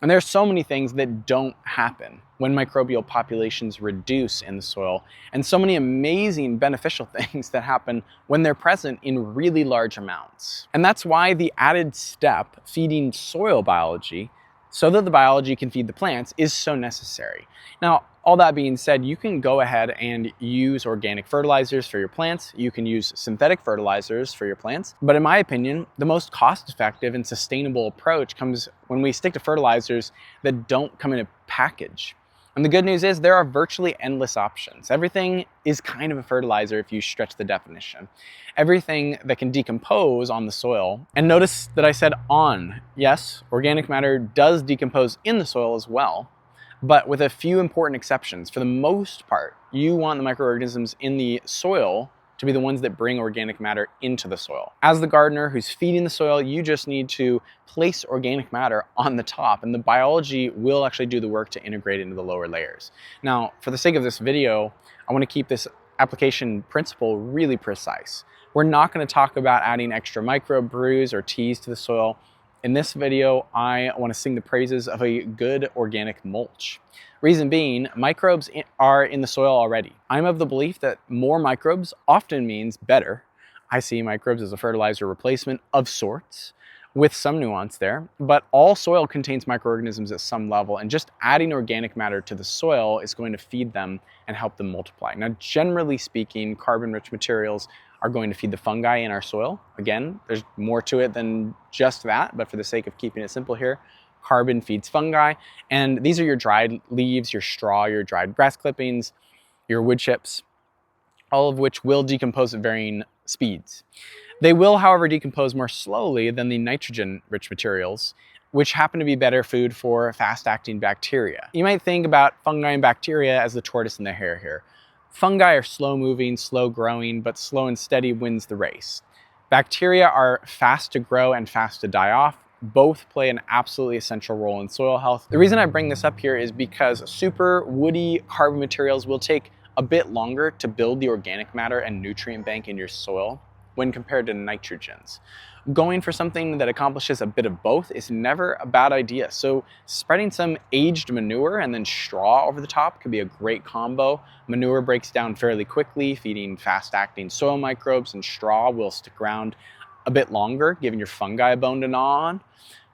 And there are so many things that don't happen when microbial populations reduce in the soil, and so many amazing beneficial things that happen when they're present in really large amounts. And that's why the added step, feeding soil biology, so that the biology can feed the plants, is so necessary. Now, all that being said, you can go ahead and use organic fertilizers for your plants. You can use synthetic fertilizers for your plants. But in my opinion, the most cost-effective and sustainable approach comes when we stick to fertilizers that don't come in a package. And the good news is there are virtually endless options. Everything is kind of a fertilizer if you stretch the definition. Everything that can decompose on the soil. And notice that I said on. Yes, organic matter does decompose in the soil as well, but with a few important exceptions. For the most part, you want the microorganisms in the soil to be the ones that bring organic matter into the soil. As the gardener who's feeding the soil, you just need to place organic matter on the top, and the biology will actually do the work to integrate it into the lower layers. Now, for the sake of this video, I want to keep this application principle really precise. We're not going to talk about adding extra microbe brews or teas to the soil. In this video, I want to sing the praises of a good organic mulch. Reason being, microbes are in the soil already. I'm of the belief that more microbes often means better. I see microbes as a fertilizer replacement of sorts, with some nuance there, but all soil contains microorganisms at some level, and just adding organic matter to the soil is going to feed them and help them multiply. Now, generally speaking, carbon-rich materials are going to feed the fungi in our soil. Again, there's more to it than just that, but for the sake of keeping it simple here, carbon feeds fungi, and these are your dried leaves, your straw, your dried grass clippings, your wood chips, all of which will decompose at varying speeds. They will, however, decompose more slowly than the nitrogen-rich materials, which happen to be better food for fast-acting bacteria. You might think about fungi and bacteria as the tortoise and the hare here. Fungi are slow-moving, slow-growing, but slow and steady wins the race. Bacteria are fast to grow and fast to die off. Both play an absolutely essential role in soil health. The reason I bring this up here is because super woody carbon materials will take a bit longer to build the organic matter and nutrient bank in your soil when compared to nitrogens. Going for something that accomplishes a bit of both is never a bad idea. So spreading some aged manure and then straw over the top could be a great combo. Manure breaks down fairly quickly, feeding fast-acting soil microbes, and straw will stick around a bit longer, giving your fungi a bone to gnaw on.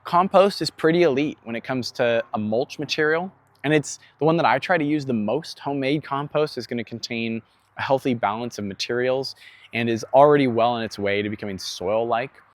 Compost is pretty elite when it comes to a mulch material, and it's the one that I try to use the most. Homemade compost is going to contain a healthy balance of materials and is already well on its way to becoming soil-like.